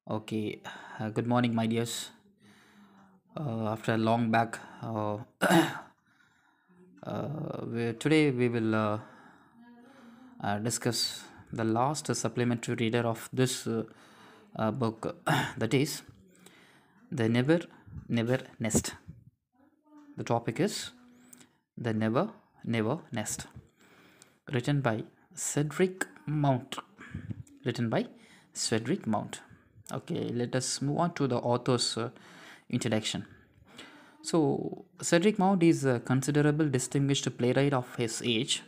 Okay, good morning, my dears. After a long back, today we will discuss the last supplementary reader of this book, that is the Never Nest. The topic is the Never Nest, written by Cedric Mount. Written by Cedric Mount. Okay, let us move on to the author's introduction. So, Cedric Mount is a considerable distinguished playwright of his age.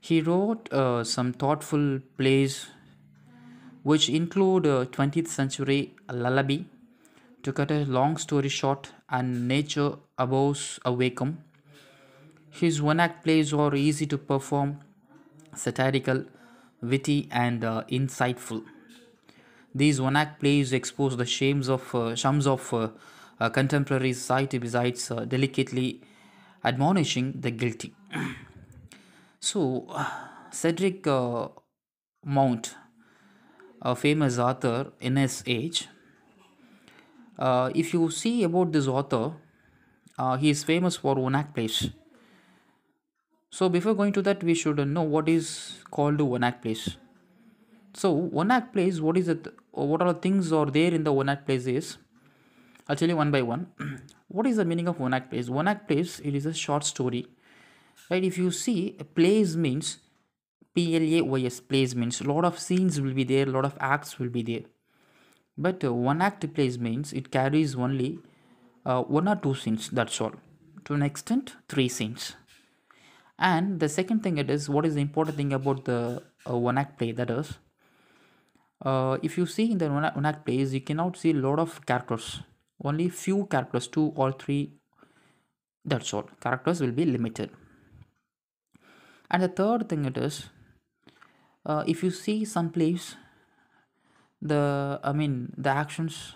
He wrote some thoughtful plays which include 20th century Lullaby, to cut a long story short, and Nature Aboves a Wacom. His one act plays are easy to perform, satirical, witty, and insightful. These one act plays expose the shams of contemporary society besides delicately admonishing the guilty. So, Cedric Mount, a famous author in his age, if you see about this author, he is famous for one act plays. So, before going to that, we should know what is called one act plays. So, one act plays, what is it? What are the things are there in the one act plays is, I'll tell you one by one. What is the meaning of one act plays? One act plays, it is a short story, right? If you see, plays means plays, plays means a lot of scenes will be there, a lot of acts will be there. But one act plays means it carries only one or two scenes, that's all. To an extent, three scenes. And the second thing it is, what is the important thing about the one act play, that is, if you see in the one act plays, you cannot see a lot of characters, only few characters, two or three, that's all. Characters will be limited. And the third thing it is, if you see some plays, the actions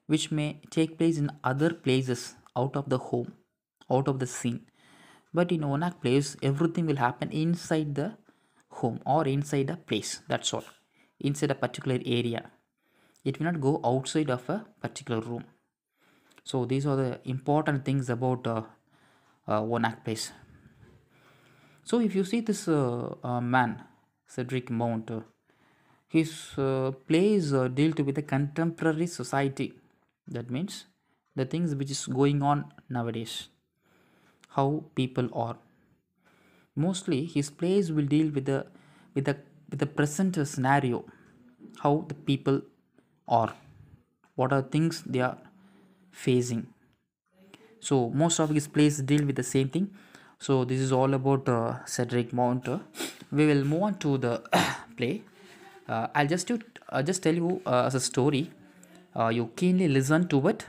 which may take place in other places out of the home, out of the scene. But in one act plays, everything will happen inside the home or inside a place, that's all. Inside a particular area, it will not go outside of a particular room. So these are the important things about one act plays. So if you see this man, Cedric Mount, his plays dealt with the contemporary society. That means the things which is going on nowadays, how people are. Mostly his plays will deal with the present scenario, how the people are, what are things they are facing. So most of his plays deal with the same thing. So this is all about Cedric Mount. We will move on to the play. I'll just tell you as a story. You keenly listen to it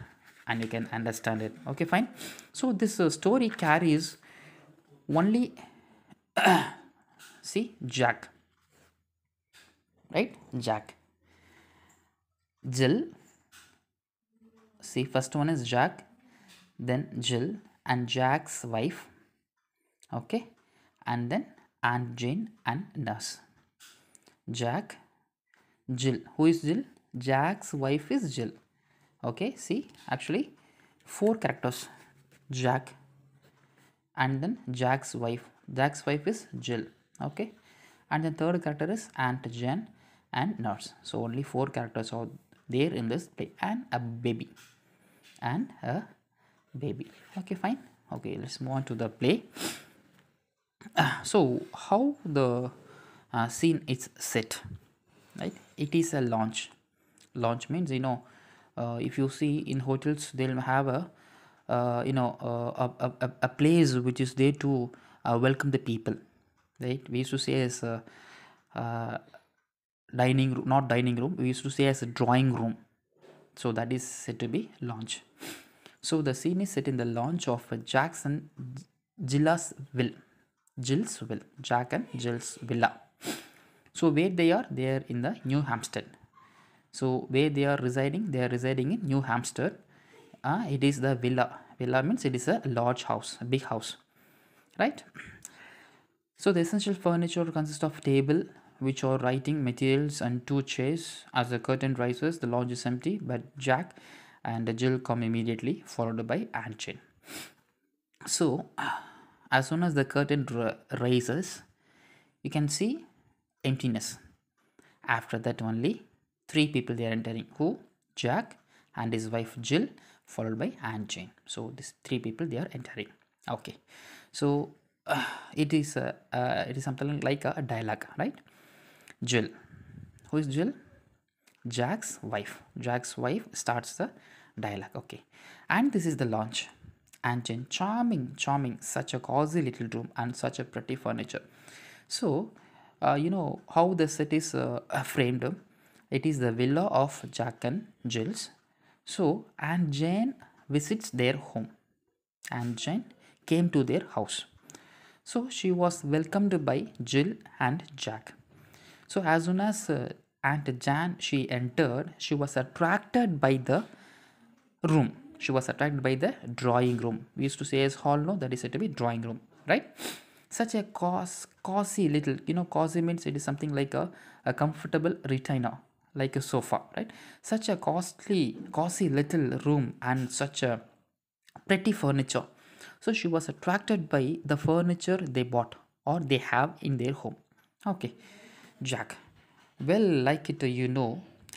and you can understand it. Okay, fine. So this story carries only, see, Jack, right? Jack, Jill. See, first one is Jack, then Jill and Jack's wife. Okay, and then Aunt Jane and Nurse. Jack, Jill. Who is Jill? Jack's wife is Jill. Okay, see, actually, four characters: Jack, and then Jack's wife. Jack's wife is Jill. Okay, and the third character is Aunt Jane and Nurse. So only four characters are there in this play, and a baby, and a baby. Okay, fine. Okay, let's move on to the play. So how the scene is set, right? It is a launch. Launch means, if you see in hotels, they'll have a place which is there to welcome the people, right? We used to say as a dining room, not dining room, we used to say as a drawing room. So that is said to be launch. So the scene is set in the launch of Jackson Gilla's will. Jill's will. Jack and Jill's villa. So where they are? They are in the New Hampstead. So where they are residing? They are residing in New Hampstead. It is the villa. Villa means it is a large house, a big house, right? So the essential furniture consists of table which are writing materials and two chairs. As the curtain rises, the lodge is empty, but Jack and Jill come immediately, followed by Aunt Jane. So, as soon as the curtain rises, you can see emptiness. After that, only three people they are entering. Who? Jack and his wife Jill, followed by Aunt Jane. So these three people they are entering. Okay, so it is something like a dialogue, right? Jill, who is Jill? Jack's wife. Jack's wife starts the dialogue. Okay, and this is the launch. Aunt Jane, charming, charming, such a cozy little room and such a pretty furniture. So, you know how the set is framed. It is the villa of Jack and Jill's. So, Aunt Jane visits their home. Aunt Jane came to their house. So, she was welcomed by Jill and Jack. So, as soon as Aunt Jane she entered, she was attracted by the room. She was attracted by the drawing room. We used to say as hall, no, that is said to be drawing room, right? Such a cozy little, cozy means it is something like a comfortable recliner, like a sofa, right? Such a cozy little room and such a pretty furniture. So she was attracted by the furniture they bought or they have in their home. Okay, Jack. Well, like it,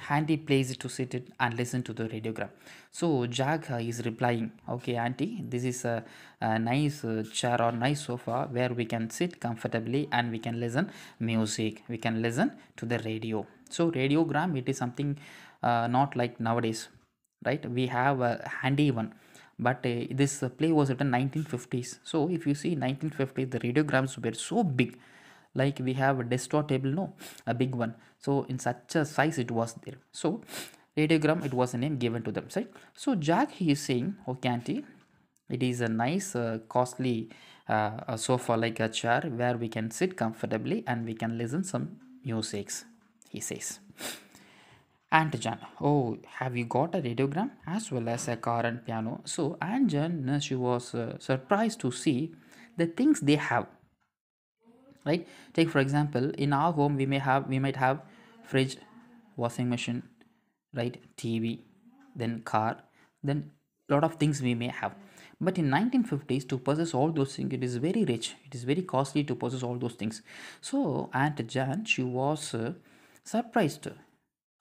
handy place to sit it and listen to the radiogram. So Jack is replying, okay, auntie, this is a nice chair or nice sofa where we can sit comfortably and we can listen music. We can listen to the radio. So radiogram, it is something not like nowadays, right? We have a handy one, but this play was written 1950s. So if you see 1950s, the radiograms were so big, like we have a desktop table, no, a big one. So in such a size it was there. So radiogram, it was a name given to them, right? So Jack he is saying, okay auntie, it is a nice costly a sofa like a chair where we can sit comfortably and we can listen some musics, he says. Aunt Jan, oh, have you got a radiogram as well as a car and piano? So Aunt Jan, she was surprised to see the things they have, right? Take for example, in our home we might have fridge, washing machine, right, TV, then car, then lot of things we may have. But in 1950s, to possess all those things, it is very rich, it is very costly to possess all those things. So Aunt Jan, she was surprised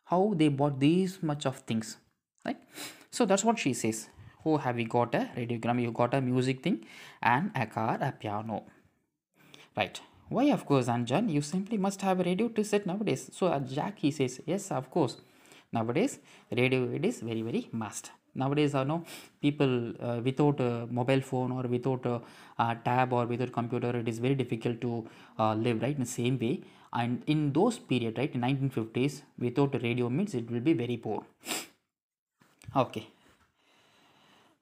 how they bought these much of things, right? So that's what she says. Oh, have you got a radiogram, you got a music thing and a car, a piano, right? Why, of course, Anjan, you simply must have a radio to set nowadays. So Jack he says, yes, of course. Nowadays, radio it is very, very must. Nowadays, no people without a mobile phone or without a tab or without computer, it is very difficult to live, right? In the same way, and in those period, right, in 1950s, without a radio means it will be very poor. Okay,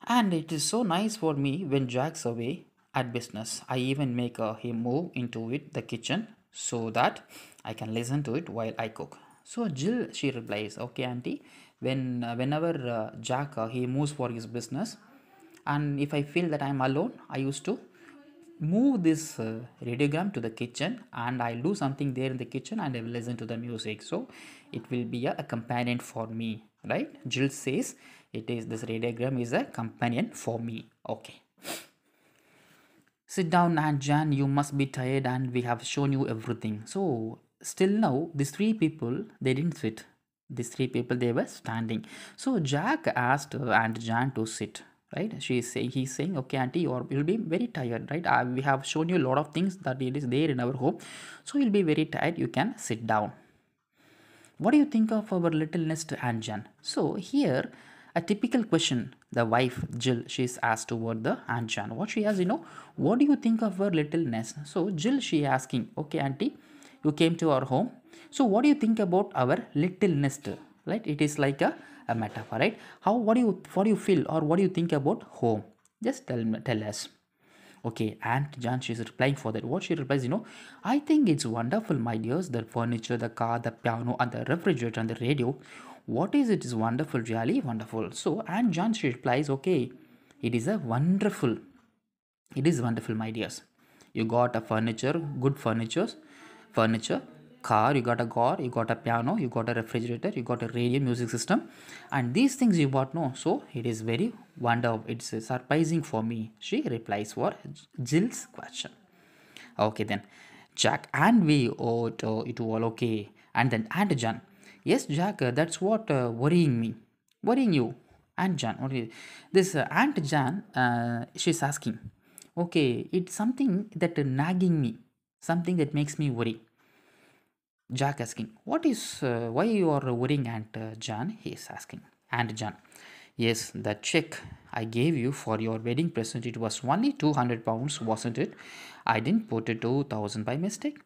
and it is so nice for me when Jack's away at business. I even make him move into it, the kitchen, so that I can listen to it while I cook. So Jill, she replies, okay, auntie, whenever Jack he moves for his business, and if I feel that I'm alone, I used to move this radiogram to the kitchen and I'll do something there in the kitchen and I will listen to the music. So it will be a companion for me, right? Jill says it is this radiogram is a companion for me. Okay. Sit down, Aunt Jan, you must be tired and we have shown you everything. So still now these three people they didn't sit. These three people they were standing. So Jack asked Aunt Jan to sit, right? He's saying, okay auntie, you'll be very tired, right? We have shown you a lot of things that it is there in our home, so you'll be very tired, you can sit down. What do you think of our little nest, Aunt Jan? So here a typical question the wife Jill she's asked toward the Aunt Jan. What she has, what do you think of our little nest? So Jill she asking, okay auntie, you came to our home, so what do you think about our little nest? Right, it is like a metaphor, right? How, what do you feel or what do you think about home? Just tell us. Okay, Aunt Jan, she's replying for that. What she replies, I think it's wonderful, my dears. The furniture, the car, the piano, and the refrigerator and the radio. What is it is wonderful, really wonderful. So Aunt Jan, she replies, okay, it is a wonderful. It is wonderful, my dears. You got a furniture, good furniture, car, you got a piano, you got a refrigerator, you got a radio music system, and these things you bought. No, so it is very wonderful. It's surprising for me. She replies for Jill's question. Okay then, Jack, and we oh it all okay. And then Aunt Jan, yes Jack, that's what worrying me, worrying you. Aunt Jan, okay. This Aunt Jan, she's asking, okay, it's something that nagging me, something that makes me worry. Jack asking, what is, why you are worrying Aunt Jan? He is asking. Aunt Jan, yes, the check I gave you for your wedding present, it was only 200 pounds, wasn't it? I didn't put it 2000 by mistake.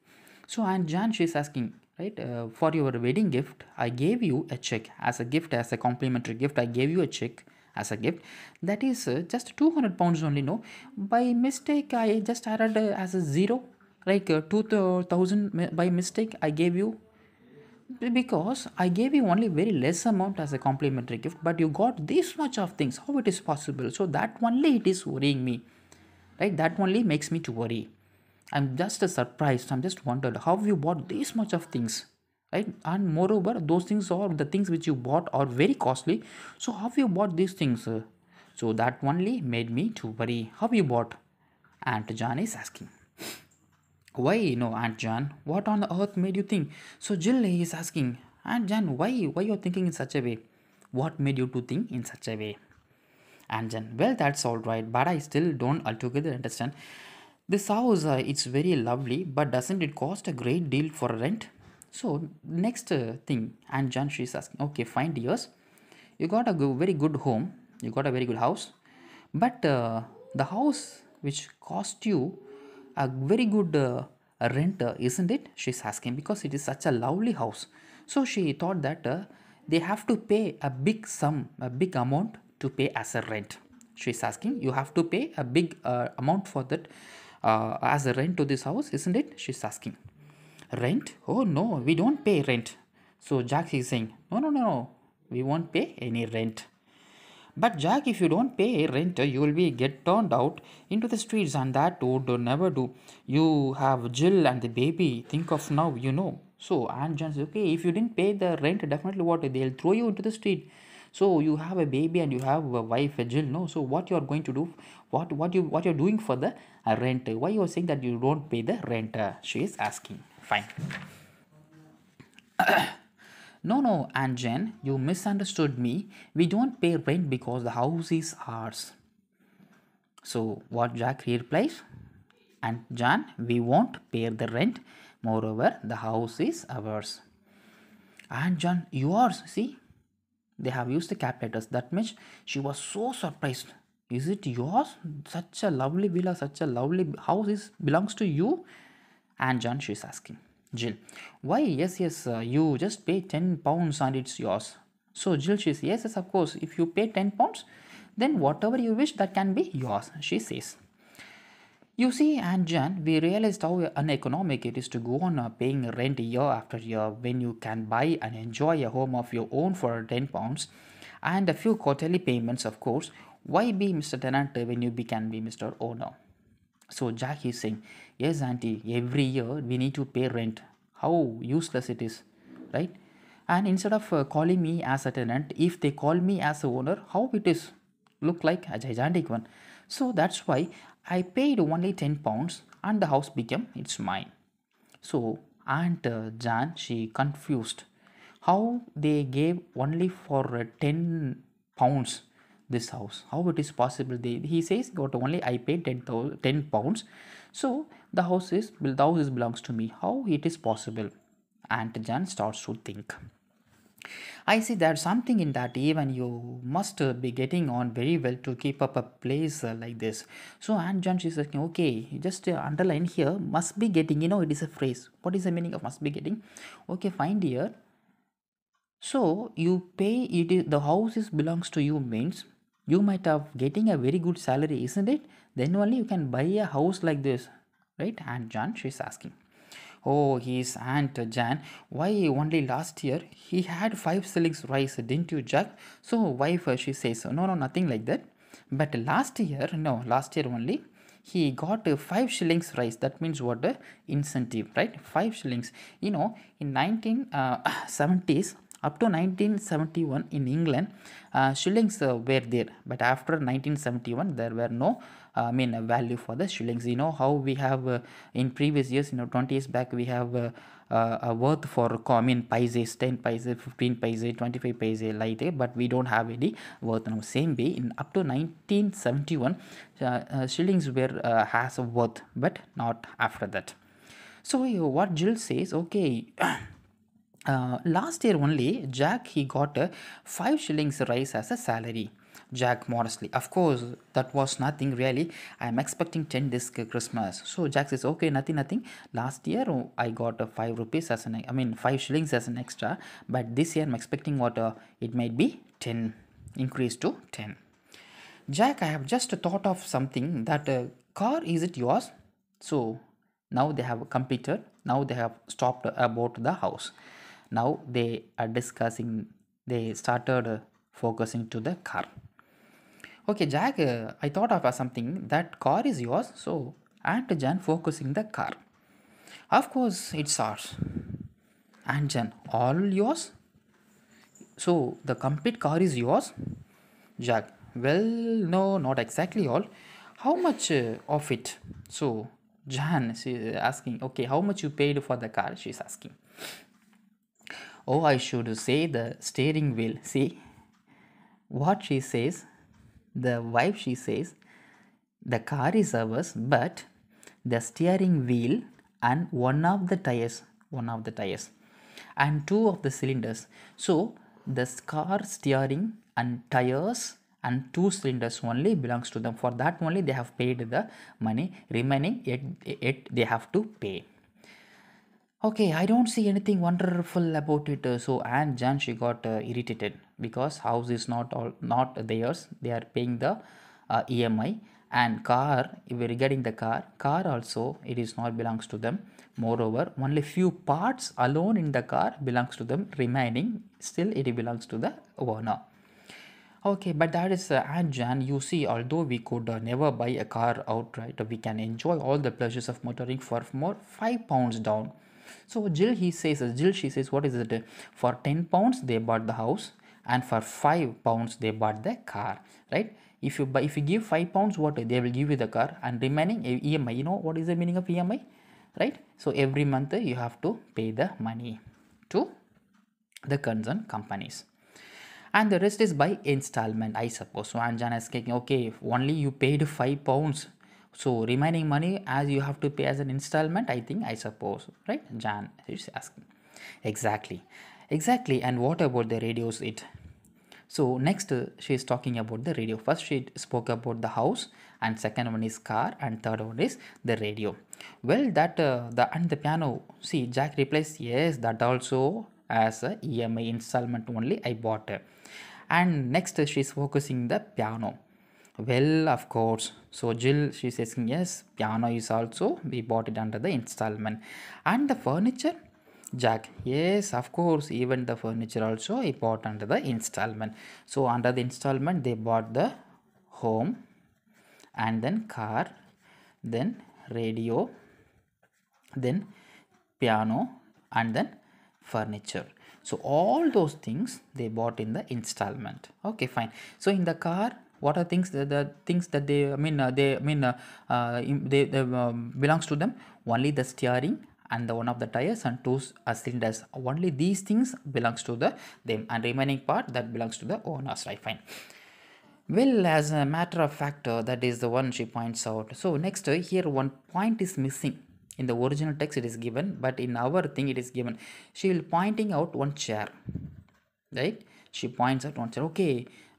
So Aunt Jan, she's asking, right, for your wedding gift, I gave you a check as a gift, as a complimentary gift. I gave you a check as a gift. That is just 200 pounds only, no? By mistake, I just added as a zero, like 2000 by mistake I gave you, because I gave you only very less amount as a complimentary gift, but you got this much of things. How it is possible? So that only it is worrying me, right? That only makes me to worry. I'm just surprised. I'm just wondered how you bought this much of things, right? And moreover, those things are the things which you bought are very costly. So how you bought these things? So that only made me to worry. How you bought? Aunt John is asking. Why no, Aunt Jan? What on earth made you think? So Jill is asking, Aunt Jan, why you're thinking in such a way? What made you to think in such a way? Aunt Jan, well, that's all right, but I still don't altogether understand. This house, it's very lovely, but doesn't it cost a great deal for rent? So next thing, Aunt Jan, she's asking, okay, fine, dears, you got a very good home, you got a very good house, but the house which cost you a very good rent, isn't it? She's asking, because it is such a lovely house. So she thought that they have to pay a big sum, a big amount to pay as a rent. She's asking, you have to pay a big amount for that as a rent to this house, isn't it? She's asking. Rent? Oh no, we don't pay rent. So Jack is saying, no, no, no, no, we won't pay any rent. But Jack, if you don't pay rent, you will be get turned out into the streets, and that would never do. You have Jill and the baby. Think of now, you know. So Aunt Jan says, okay, if you didn't pay the rent, definitely what they'll throw you into the street. So you have a baby and you have a wife, Jill. No, so what you are going to do? What you're doing for the rent? Why you are saying that you don't pay the rent? She is asking. Fine. No, no, Aunt Jen, you misunderstood me. We don't pay rent because the house is ours. So, what Jack replies? Aunt Jan, we won't pay the rent. Moreover, the house is ours. Aunt Jan, yours, see? They have used the cap letters. That means she was so surprised. Is it yours? Such a lovely villa, such a lovely house belongs to you? Aunt Jan, she's asking. Jill, why? Yes, yes, you just pay 10 pounds and it's yours. So Jill, she says, yes, yes, of course. If you pay 10 pounds, then whatever you wish, that can be yours, she says. You see, Aunt Jan, we realized how uneconomic it is to go on paying rent year after year when you can buy and enjoy a home of your own for 10 pounds and a few quarterly payments, of course. Why be Mr. Tenant when you can be Mr. Owner? So Jack is saying, yes, auntie, every year we need to pay rent. How useless it is, right? And instead of calling me as a tenant, if they call me as a owner, how it is look like a gigantic one. So that's why I paid only 10 pounds and the house became it's mine. So Aunt Jan, she confused how they gave only for 10 pounds this house. How it is possible? He says got only I paid 10 pounds. So the house is belongs to me. How it is possible? Aunt Jan starts to think. I see there's something in that. Even you must be getting on very well to keep up a place like this. So Aunt John, she's saying, okay, just underline here, must be getting, it is a phrase. What is the meaning of must be getting? Okay, fine, dear. So you pay it, the house is belongs to you means you might have getting a very good salary, isn't it? Then only you can buy a house like this, right? Aunt John, she's asking. Oh, his Aunt Jan, why only last year he had 5 shillings rice, didn't you, Jack? So wife, she says, no, no, nothing like that. But last year only, he got 5 shillings rice. That means what? Incentive, right? 5 shillings. In 1970s, up to 1971 in England, shillings were there, but after 1971 there were no value for the shillings. How we have in previous years, 20 years back, we have a worth for paise, 10 paise, 15 paise, 25 paise like that, but we don't have any worth now. Same way, in up to 1971, shillings were has a worth, but not after that. So what Jill says, okay, last year only, Jack he got a 5 shillings rise as a salary. Jack modestly, of course, that was nothing really. I am expecting 10 this Christmas. So Jack says, okay, nothing. Last year I got a 5 rupees as an, 5 shillings as an extra, but this year I'm expecting what it might be 10, increase to 10. Jack, I have just thought of something that car, is it yours? So now they have completed. Now they have stopped about the house. Now they are discussing. They started focusing to the car. Okay, Jack, I thought of something. That car is yours. So Aunt Jan focusing the car. Of course, it's ours. Aunt Jan, all yours. So the complete car is yours. Jack, well, no, not exactly all. How much of it? So, Jan, she is asking, okay, how much you paid for the car? She's asking. Oh, I should say the steering wheel. See what she says. The wife, she says, the car is ours, but the steering wheel and one of the tires, and two of the cylinders. So the car steering and tires and two cylinders only belongs to them. For that only they have paid the money. Remaining yet they have to pay. Okay, I don't see anything wonderful about it. So and Jan, she got irritated because house is not theirs. They are paying the EMI, and car. If we're regarding the car also it is not belongs to them. Moreover, only few parts alone in the car belongs to them. Remaining still it belongs to the owner. Okay, but that is and Jan, you see, although we could never buy a car outright, we can enjoy all the pleasures of motoring for more £5 down. So Jill, she says, what is it? For £10 they bought the house, and for £5 they bought the car, right? If you give £5, what they will give you the car, and remaining EMI. You know what is the meaning of EMI, right? So every month you have to pay the money to the concerned companies, and the rest is by installment, I suppose. So Anjana is saying, okay, if only you paid £5, so remaining money as you have to pay as an installment, I think, I suppose, right? Jan is asking. Exactly. And what about the radios? So next she is talking about the radio. First she spoke about the house, and second one is car, and third one is the radio. Well, that the piano. See, Jack replies, yes, that also as a EMI installment only I bought. And next she is focusing the piano. Well, of course. So Jill, she says, yes, piano is also we bought it under the installment. And the furniture, Jack, yes, of course, even the furniture also I bought under the installment. So under the installment they bought the home, and then car, then radio, then piano, and then furniture. So all those things they bought in the installment. Okay, fine. So in the car, what are the things that they belongs to them? Only the steering and the one of the tires and two cylinders. Only these things belongs to them, and remaining part that belongs to the owners, right? Fine. Well, as a matter of fact, that is the one she points out. So next, here one point is missing. In the original text it is given, but in our thing it is given. She will pointing out one chair, right? She points out one chair.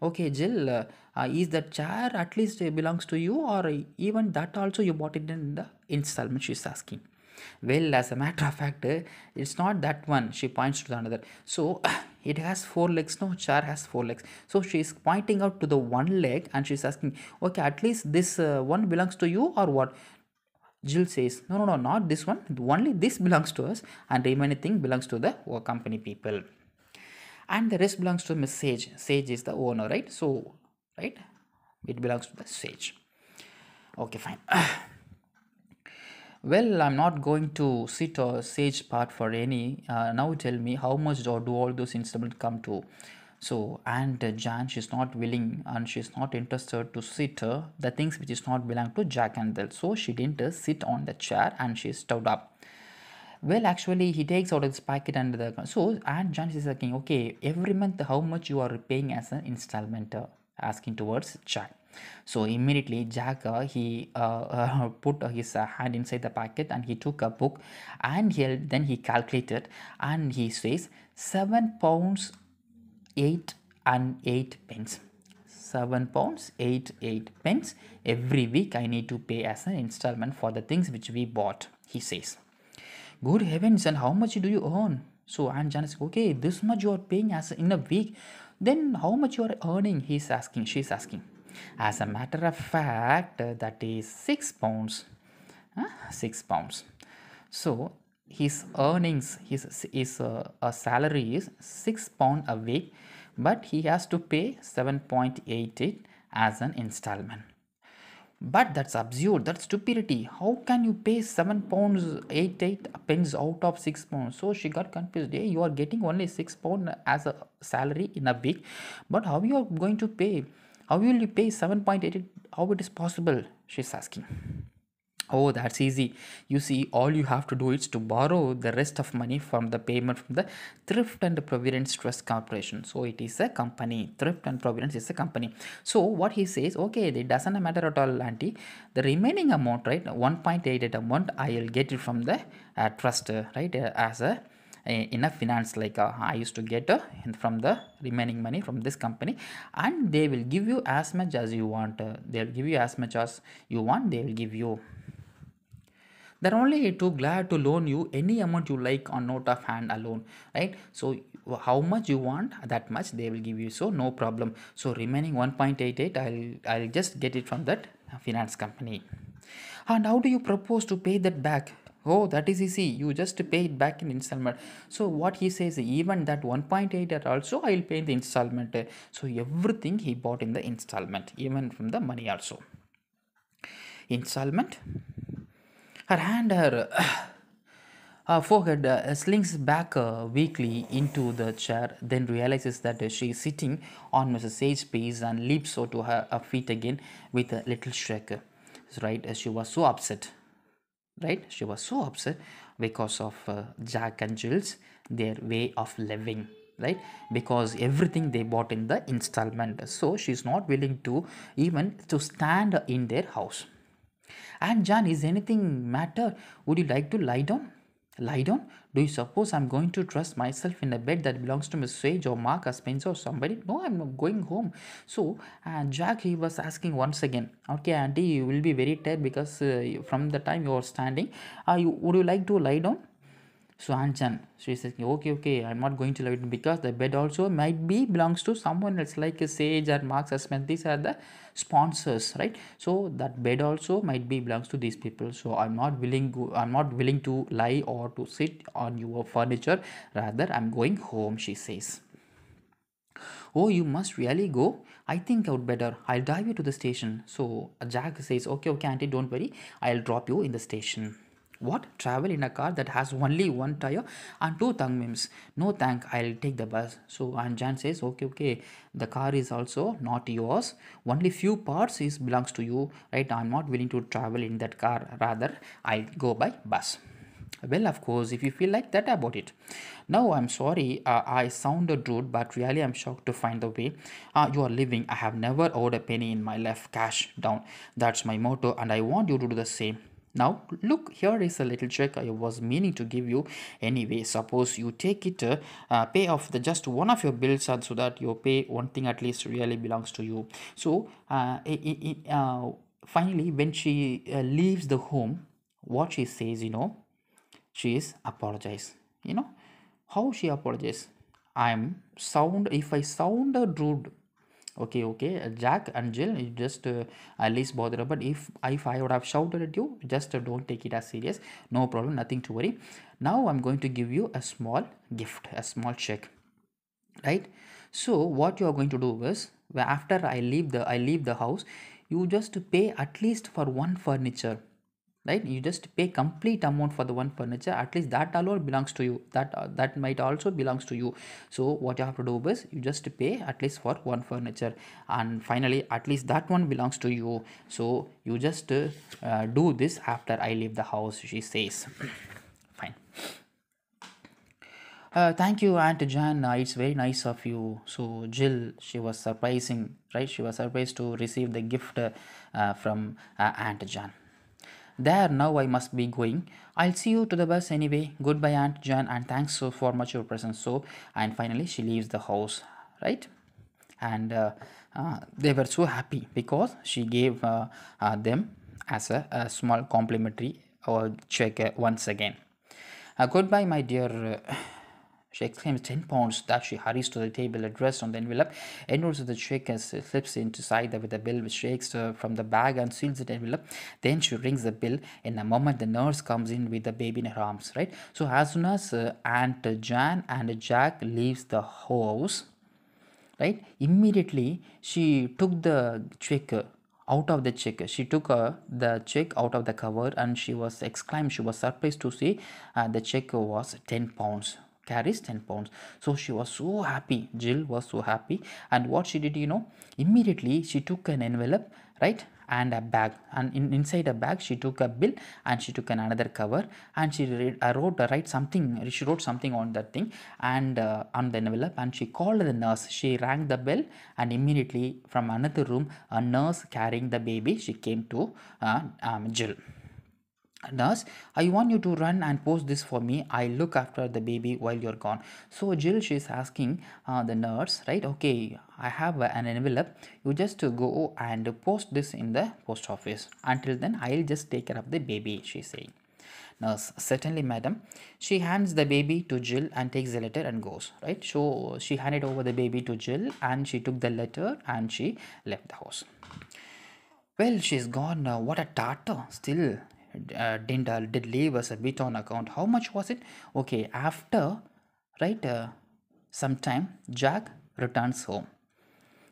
Okay, Jill, is that chair at least belongs to you, or even that also you bought it in the installment? She's asking. Well, as a matter of fact, it's not that one. She points to the another. So it has four legs. No, chair has four legs. So she's pointing out to the one leg, and she's asking, okay, at least this one belongs to you, or what? Jill says, no, not this one. Only this belongs to us, and remaining thing belongs to the company people, and the rest belongs to Miss Sage. Sage is the owner, right? So, right, it belongs to the Sage. Okay, fine. Well, I'm not going to sit or sage part for any. Now tell me how much do all those instruments come to? So, and Jan, she's not willing and she's not interested to sit the things which is not belong to Jack and Del. So she didn't sit on the chair and she stood up. Well, actually, he takes out his packet and the so and John is asking, okay, every month how much you are paying as an installment, asking towards Jack. So immediately Jack put his hand inside the packet and he took a book and then he calculated and he says £7 8 and 8 pence. £7 8 pence every week I need to pay as an installment for the things which we bought, he says. Good heavens, and how much do you earn? So Aunt Janice, okay, this much you are paying as in a week. Then how much you are earning? She's asking. As a matter of fact, that is £6. £6. So his earnings, his salary is £6 a week, but he has to pay 7.88 as an installment. But that's absurd. That's stupidity. How can you pay £7 eight pence out of £6? So she got confused. Hey, you are getting only £6 as a salary in a week, but how you are going to pay? How will you pay 7.88? How it is possible? She's asking. Oh, that's easy. You see, all you have to do is to borrow the rest of money from the payment from the Thrift and Providence Trust Corporation. So it is a company. Thrift and Providence is a company. So what he says, okay, it doesn't matter at all, auntie. The remaining amount, right, 1.88 amount, I'll get it from the trust, right, as a in a finance, like I used to get from the remaining money from this company, and they will give you as much as you want. They'll give you as much as you want. They will give you. They're only too glad to loan you any amount you like on note of hand alone, right? So how much you want, that much they will give you, so no problem. So remaining 1.88, I'll just get it from that finance company. And how do you propose to pay that back? Oh, that is easy. You just pay it back in installment. So what he says, even that 1.8 at also I'll pay in the installment. So everything he bought in the installment, even from the money also. Installment. Her hand, her forehead slinks back weakly into the chair, then realizes that she is sitting on Mrs. Sage's face and leaps so to her feet again with a little shake. Right, she was so upset. Right, she was so upset because of Jack and Jill's their way of living. Right, because everything they bought in the installment, so she's not willing to even to stand in their house. And John, is anything matter? Would you like to lie down? Lie down? Do you suppose I'm going to trust myself in a bed that belongs to Miss Sage or Mark or Spencer or somebody? No, I'm not going home. So, Jack, he was asking once again, okay, Auntie, you will be very tired because from the time you are standing, would you like to lie down? So Anchan, she says, okay, okay, I'm not going to lie down because the bed also might be belongs to someone else like a Sage or Marks or Smith. These are the sponsors, right? So that bed also might be belongs to these people. So I'm not willing to lie or to sit on your furniture. Rather, I'm going home, she says. Oh, you must really go? I think I would better. I'll drive you to the station. So Jack says, okay, okay, Auntie, don't worry. I'll drop you in the station. What? Travel in a car that has only one tire and two thumb rims? No, thank. I'll take the bus. So and Jan says, okay, okay. The car is also not yours. Only few parts is belongs to you, right? I'm not willing to travel in that car. Rather, I'll go by bus. Well, of course, if you feel like that about it. No, I'm sorry, I sounded rude, but really I'm shocked to find the way you are living. I have never owed a penny in my life, cash down. That's my motto, and I want you to do the same. Now, look, here is a little check I was meaning to give you anyway. Suppose you take it, pay off the just one of your bills, so that you pay one thing at least really belongs to you. So, finally, when she leaves the home, what she says, she is apologize. How she apologizes? If I sounded rude, okay, okay, Jack and Jill, you just at least bother. But if I would have shouted at you, just don't take it as serious. No problem, nothing to worry. Now I'm going to give you a small gift, a small check, right? So what you are going to do is, after I leave the house, you just pay at least for one furniture, right? You just pay complete amount for the one furniture, at least that alone belongs to you, that might also belongs to you. So what you have to do is you just pay at least for one furniture, and finally at least that one belongs to you. So you just do this after I leave the house, she says. Fine. Thank you, Aunt Jan. It's very nice of you. So Jill, she was surprising, right? She was surprised to receive the gift from Aunt Jan. There, now I must be going. I'll see you to the bus anyway. Goodbye, Aunt Jan, and thanks so for much your presence. So, and finally she leaves the house, right? And they were so happy because she gave them as a small complimentary check once again. Goodbye, my dear. She exclaims 10 pounds that she hurries to the table, addressed on the envelope, endorses the check as slips inside with the bill, which shakes from the bag and seals the envelope. Then she rings the bell. In a moment, the nurse comes in with the baby in her arms, right? So as soon as Aunt Jan and Jack leaves the house, right, immediately she took the check out of the check. She took the check out of the cover, and she was exclaimed, she was surprised to see the check was 10 pounds, carries 10 pounds. So she was so happy, Jill was so happy. And what she did, immediately she took an envelope, right, and a bag, and inside a bag she took a bill, and she took another cover, and she wrote something on that thing, and on the envelope, and she called the nurse. She rang the bell, and immediately from another room a nurse carrying the baby, she came to Jill. Nurse, I want you to run and post this for me. I look after the baby while you're gone. So Jill, she's asking the nurse, right? Okay, I have an envelope. You just go and post this in the post office. Until then, I'll just take care of the baby, she's saying. Nurse, certainly, madam. She hands the baby to Jill and takes the letter and goes, right? So she handed over the baby to Jill, and she took the letter and she left the house. Well, she's gone. What a tartar. Still, did leave us a bit on account. How much was it? Okay, after, right, some time, Jack returns home.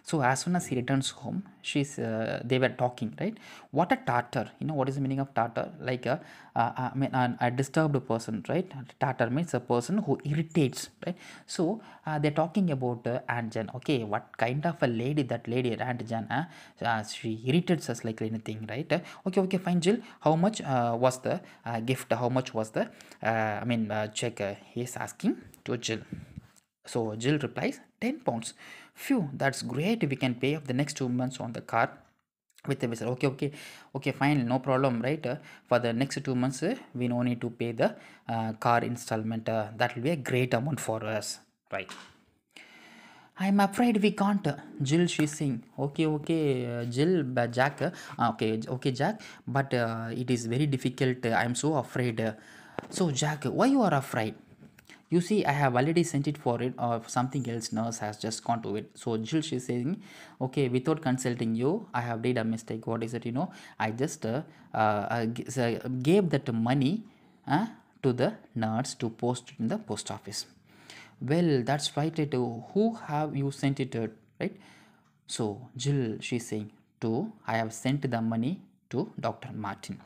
So as soon as he returns home, they were talking, right? What a tartar. What is the meaning of tartar? Like a disturbed person, right? Tartar means a person who irritates, right? So they're talking about Aunt Jan. Okay, what kind of a lady that lady, Aunt Jan? She irritates us like anything, right? Okay, fine, Jill. How much was the gift? How much was the check? He's asking to Jill. So Jill replies, 10 pounds. Phew, that's great. We can pay off the next 2 months on the car with the visa. Okay, fine, no problem, right? For the next 2 months, we no need to pay the car installment. That will be a great amount for us, right? I'm afraid we can't. Jill, she's saying, okay, Jill, but Jack, okay, Jack, but it is very difficult. I'm so afraid. So, Jack, why you are afraid? You see, I have already sent it for it, or something else nurse has just gone to it. So Jill, she's saying, okay, without consulting you, I have did a mistake. What is it? I just gave that money to the nurse to post in the post office. Well, that's right. Who have you sent it to, right? So Jill, she's saying, I have sent the money to Dr. Martin.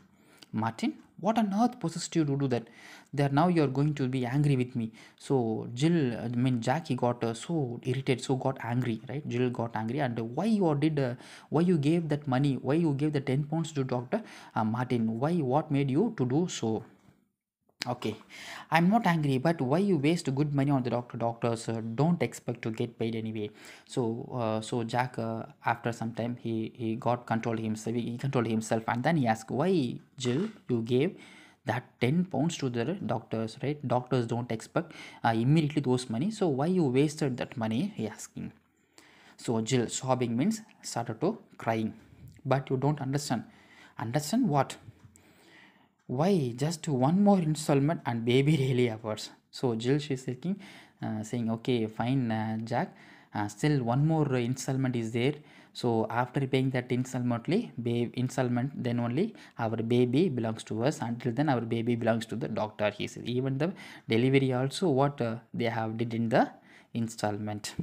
Martin, what on earth possessed you to do that? There, now you're going to be angry with me. So Jill, Jack, he got so irritated, so got angry, right? Jill got angry, and why you gave that money? Why you gave the 10 pounds to Doctor Martin? Why? What made you to do so? Okay, I'm not angry, but why you waste good money on the doctor? Doctors don't expect to get paid anyway. So Jack, after some time, he got control himself. He controlled himself, and then he asked, "Why, Jill, you gave that 10 pounds to the doctors? Right? Doctors don't expect immediately those money. So why you wasted that money?" He asking. So Jill, sobbing means started to crying, but you don't understand. Understand what? Why just one more installment and baby really efforts? So Jill, she's saying, okay, fine, Jack, still one more installment is there. So after paying that installment, then only our baby belongs to us. Until then, our baby belongs to the doctor. He said, even the delivery also what they have did in the installment.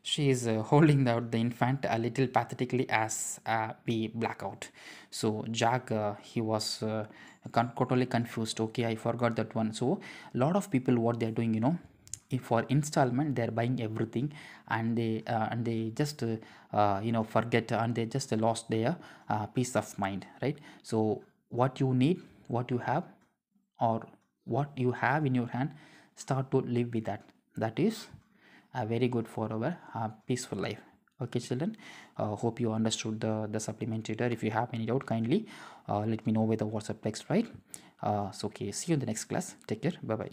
She is holding out the infant a little pathetically as we black out. So Jack, he was totally confused. Okay, I forgot that one. So a lot of people, what they are doing, if for installment they are buying everything, and they just forget, and they just lost their peace of mind, right? So what you need, what you have, or what you have in your hand, start to live with that. That is very good for our peaceful life. Okay, children, hope you understood the supplementary there. If you have any doubt, kindly let me know with the WhatsApp text, right? So okay, see you in the next class. Take care. Bye bye.